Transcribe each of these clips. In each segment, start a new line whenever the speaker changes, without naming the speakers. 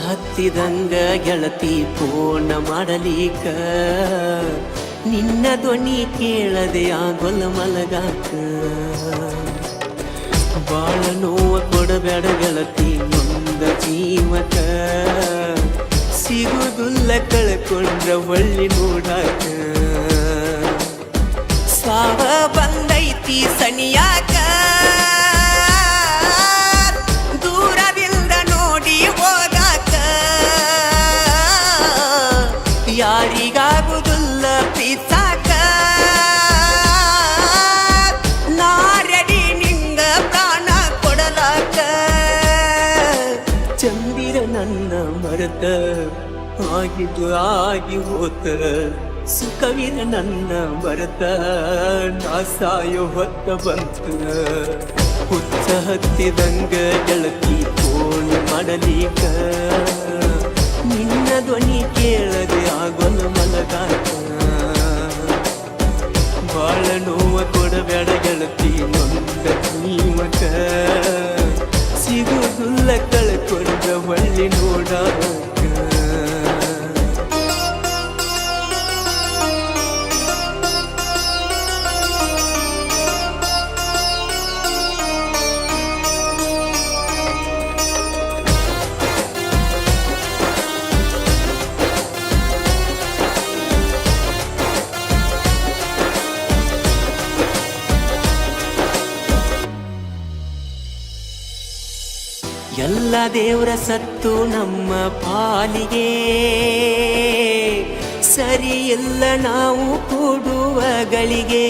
ಹತ್ತಿದಂಗ ಗೆಳತಿ ಫೋನ ಮಾಡಲಿಕ ನಿನ್ನ ಧ್ವನಿ ಕೇಳದೆ ಆಗೊಲ್ಲ ಮಲಗಾಕ ಬಾಳ ನೋವ ಕೊಡಬೇಡ ಗೆಳತಿ ನೊಂದ ಜೀವಕ ಸಿಗುದುಲ್ಲ ಕಳ್ಕೊಂಡ್ರ ಒಳ್ಳಿ ನೋಡಾಕ ಸಾವ ಬಂದೈತಿ ಸನಿಯಾಕ ದೂರದಿಂದ ನೋಡಿ ಹೋಗಾಕ ಯಾರಿಗಾಗುದಿಲ್ಲ ಪ್ರೀತಾಕ ನಾ ರೆಡಿ ನಿಂಗ ಪ್ರಾಣ ಕೊಡಲಾಕ ಚಂದಿರ ನನ್ನ ಮರೆತ ಆಗಿದ್ದು ಆಗಿ ಹೋತ ಸುಖವಿನ ನನ್ನ ಮರೆತ ನಾ ಸಾಯೋ ಹೊತ್ತ ಬಂತ ಹುಚ್ಚ ಹತ್ತಿದಂಗ ಗೆಳತಿ ಫೋನ್ ಮಾಡಲಿಕ ನಿನ್ನ ಧ್ವನಿ ಕೇಳದೆ ಆಗೊಲ್ಲ ಮಲಗಾಕ ಬಾಳ ನೋವ ಕೊಡಬೇಡ ಗೆಳತಿ ನೊಂದ ಜೀವಕ ಸಿಗುದುಲ್ಲ ಕಳ್ಕೊಂಡ ಒಳ್ಳಿ ನೋಡಾಕ ಎಲ್ಲ ದೇವರ ಸತ್ತು ನಮ್ಮ ಪಾಲಿಗೆ ಸರಿ ಇಲ್ಲ ನಾವು ಕೂಡುವಗಳಿಗೆ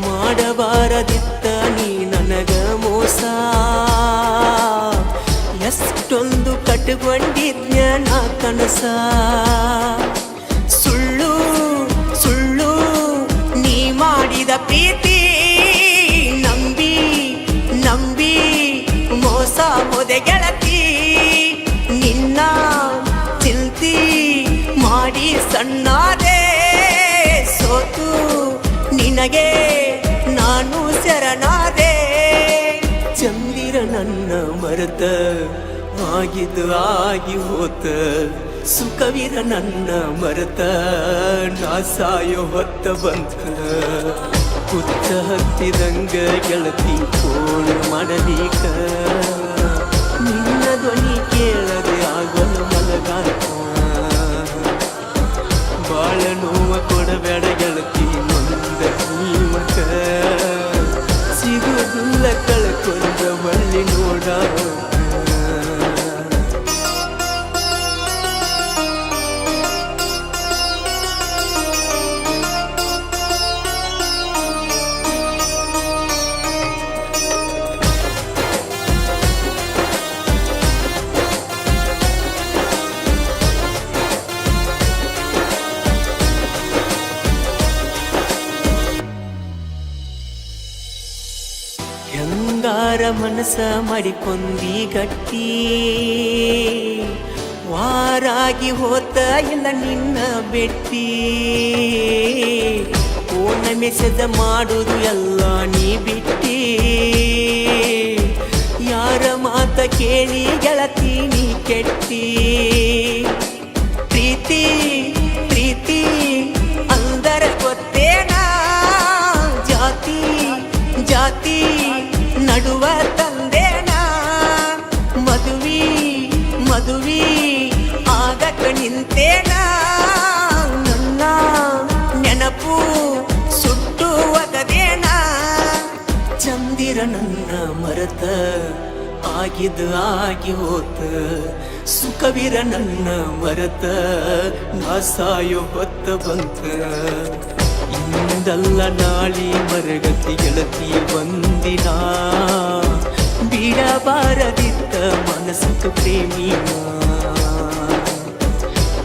ಮಾಡಬಾರದಿತ್ತ ನೀ ನನಗ ಮೋಸ ಎಷ್ಟೊಂದು ಕಟ್ಕೊಂಡಿದ್ನ ನಾ ಕನಸ ಸುಳ್ಳು ಸುಳ್ಳು ನೀ ಮಾಡಿದ ಪ್ರೀತಿ ನಂಬಿ ನಂಬಿ ಮೋಸ ಹೋದೆ ಗೆಳತಿ ನಿನ್ನ ಚಿಂತಿ ಮಾಡಿ ಸಣ್ಣಾದೆ ಸೋತು ನಿನಗೆ ನಾನು ಶರಣಾದೆ ಚಂದಿರ ನನ್ನ ಮರೆತ ಆಗಿದ್ದು ಆಗಿ ಹೋತ ಸುಖವಿರ ನನ್ನ ಮರೆತ ನಾ ಸಾಯೋ ಹೊತ್ತ ಬಂತ ಹುಚ್ಚ ಹತ್ತಿದಂಗ ಗೆಳತಿ ಫೋನ್ ಮಾಡಲಿಕ ನಿನ್ನ ಧ್ವನಿ ಕೇಳದೆ ಆಗೊಲ್ಲ ಮಲಗಾಕ ಬಾಳ ನೋವ ಕೊಡಬೇಡ ಗೆಳತಿ ನೊಂದ ಜೀವಕ ಸಿಗುದಿಲ್ಲ ಕಳ್ಕೊಂಡ ಒಳ್ಳಿ ನೋಡಾಕ ಹೆಂಗಾರ ಮನಸ ಮಾಡಿಕೊಂಡಿ ಗಟ್ಟಿ ವಾರಾಗಿ ಹೋತ ಇಲ್ಲ ನಿನ್ನ ಬೆಟ್ಟಿ ಫೋನ ಮೆಸೇಜ್ ಮಾಡುದು ಎಲ್ಲ ನೀ ಬಿಟ್ಟಿ ಯಾರ ಮಾತ ಕೇಳಿ ಗೆಳತಿ ನೀ ಕೆಟ್ಟಿ ಪ್ರೀತಿ ಪ್ರೀತಿ ಅಂದರ ಗೊತ್ತೇನಾ ಜಾತಿ ಜಾತಿ ನಡುವ ತಂದೇನ ಮದುವಿ ಮದುವಿ ಆಗಕ ನಿಂತೇನ ನನ್ನ ನೆನಪು ಸುಟ್ಟು ಒಗದೇನ ಚಂದಿರ ನನ್ನ ಮರೆತ ಆಗಿದ್ದು ಆಗಿ ಹೋತ ಸುಖವಿರ ನನ್ನ ಮರೆತ ನಾ ಸಾಯೋ ಹೊತ್ತ ಬಂತ ಇಂದಲ್ಲ ನಾಳಿ ಮರಗತಿ ಗೆಳತಿ ಬಂದಿನ ಬಿಡಬಾರದಿತ್ತ ಮನಸ್ಸು ಪ್ರೇಮಿನ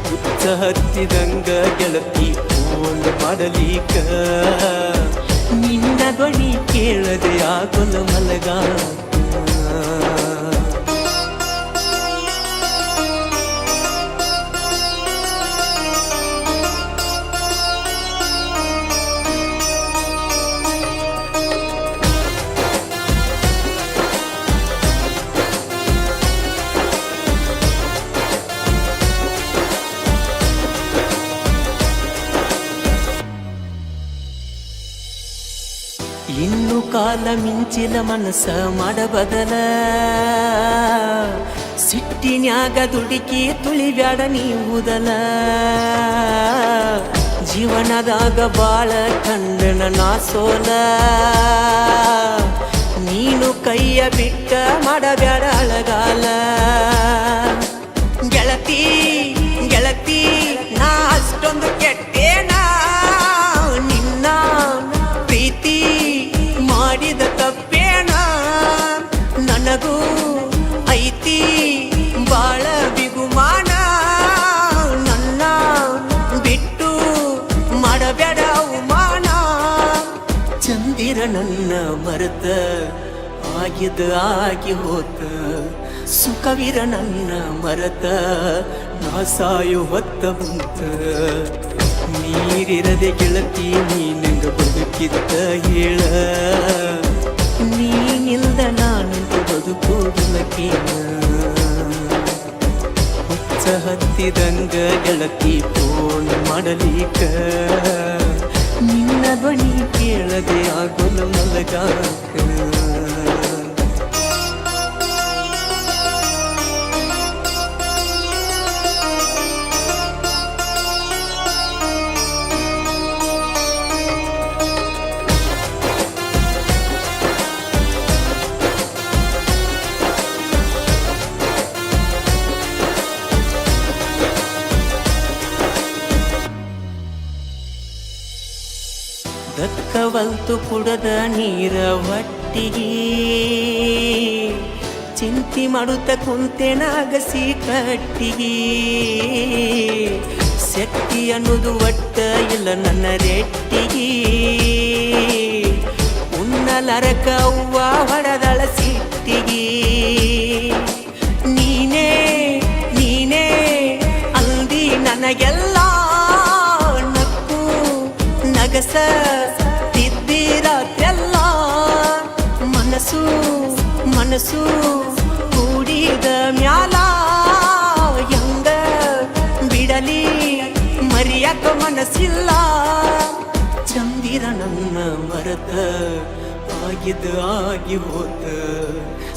ಹುಚ್ಚ ಹತ್ತಿದಂಗ ಗೆಳತಿ ಫೋನ್ ಮಾಡಲಿಕ ನಿನ್ನ ಧ್ವನಿ ಕೇಳದೆ ಆಗೊಲ್ಲ ಮಲಗಾಕ ಕಾಲ ಮಿಂಚಿನ ಮನಸ್ಸ ಮಾಡಬದಲ ಸಿಟ್ಟಿನ್ಯಾಗ ದುಡುಕಿ ತುಳಿಬ್ಯಾಡ ನೀವುದಲ ಜೀವನದಾಗ ಬಾಳ ಕಂಡನ ನಾ ಸೋಲ ನೀನು ಕೈಯ ಬಿಟ್ಟ ಮಾಡಬ್ಯಾಡ ಅಳಗಾಲ ಗೆಳತಿ ಗೆಳತಿ ನಾ ಅಷ್ಟೊಂದು ಕೆಟ್ಟೇನಾ ನಿನ್ನ ಪ್ರೀತಿ ಮಾಡಿದ ತಪ್ಪೇನ ನನಗೂ ಐತಿ ಬಾಳ ಬಿಗುಮಾನ ನನ್ನ ಬಿಟ್ಟು ಮಾಡಬೇಡ ಅವಮಾನ ಚಂದಿರ ನನ್ನ ಮರೆತ ಆಗಿದ ಆಗಿ ಹೋತ ಸುಖವಿರ ನನ್ನ ಮರೆತ ನಾ ಸಾಯು ಹೊತ್ತ ಬಂತ ನೀರಿರದೆ ಗೆಳತಿ ನೀನಂಗ ಬದುಕಿದ್ದ ಹೇಳ ನೀನಿಲ್ದ ನಾನಂತ ಬದುಕೋದಿಲ್ಲಕೇನ ಹುಚ್ಚ ಹತ್ತಿದಂಗ ಗೆಳತಿ ಫೋನ್ ಮಾಡಲಿಕ ನಿನ್ನ ಧ್ವನಿ ಕೇಳದೆ ಆಗೋಲ ಮಲಗಾಕ ದಕ್ಕವಲ್ತು ಕುಡದ ನೀರ ಹೊಟ್ಟಿಗೆ ಚಿಂತಿ ಮಾಡುತ್ತ ಕುಂತೆನಾಗಸಿ ಕಟ್ಟಿಗೆ ಶಕ್ತಿ ಅನ್ನೋದು ಒಟ್ಟ ಇಲ್ಲ ನನ್ನ ರೆಟ್ಟಿಗೆ ಉನ್ನಲರಕ ಅವ್ವ ಹೊಡೆದಳ ಸಿಟ್ಟಿಗೆ ನೀನೇ ನೀನೇ ಅಂದಿ ನನಗೆಲ್ಲ ನಗಸ ತಿದ್ದಿರಾತ್ರೆಲ್ಲ ಮನಸ್ಸು ಮನಸ್ಸು ಕೂಡಿದ ಮ್ಯಾಲ ಹೆಂಗ ಬಿಡಲಿ ಮರಿಯಕ ಮನಸ್ಸಿಲ್ಲ ಚಂದಿರ ನನ್ನ ಮರೆತ ಆಗಿದ ಆಗಿ ಹೋತ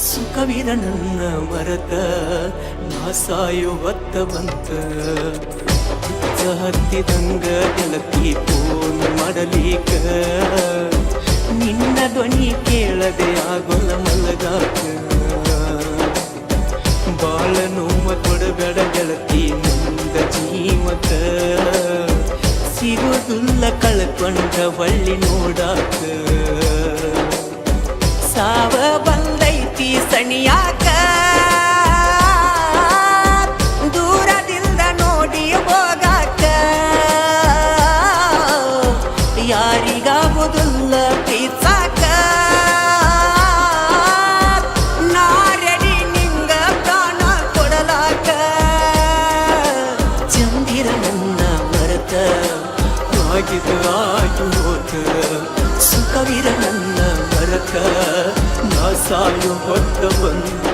ಸುಖವಿರ ನನ್ನ ಮರೆತ ನಾ ಸಾಯು ಹೊತ್ತ ಬಂತ ಹತ್ತಿದಂಗ ಗೆಳತಿ ಫೋನ್ ಮಾಡಲಿಕ ನಿನ್ನ ಧ್ವನಿ ಕೇಳದೆ ಆಗೋಲ ಮಲಗಾಕ ಬಾಳ ನೋವ ಕೊಡಬೇಡ ಗೆಳತಿ ಮುಂದ ಜೀವಕ ಸಿಗುದಿಲ್ಲ ಕಳ್ಕೊಂಡ ಬಳ್ಳಿ ನೋಡಾಕ ಸಾವ ಬಂದೈತಿ ಸಣಿಯಾಕ ಯಾರಿಗಾಗುವುದಿಲ್ಲ ಪ್ರೀತ್ಸಾಕ ನಾ ರೆಡಿ ನಿಂಗ ಪ್ರಾಣ ಕೊಡಲಾಕ ಚಂದಿರ ನನ್ನ ಮರೆತ ಆಗಿದ ಆಗಿ ಹೋತ ಸುಖವಿರ ನನ್ನ ಮರೆತ ನಾ ಸಾಯು ಹೊತ್ತ ಬಂತ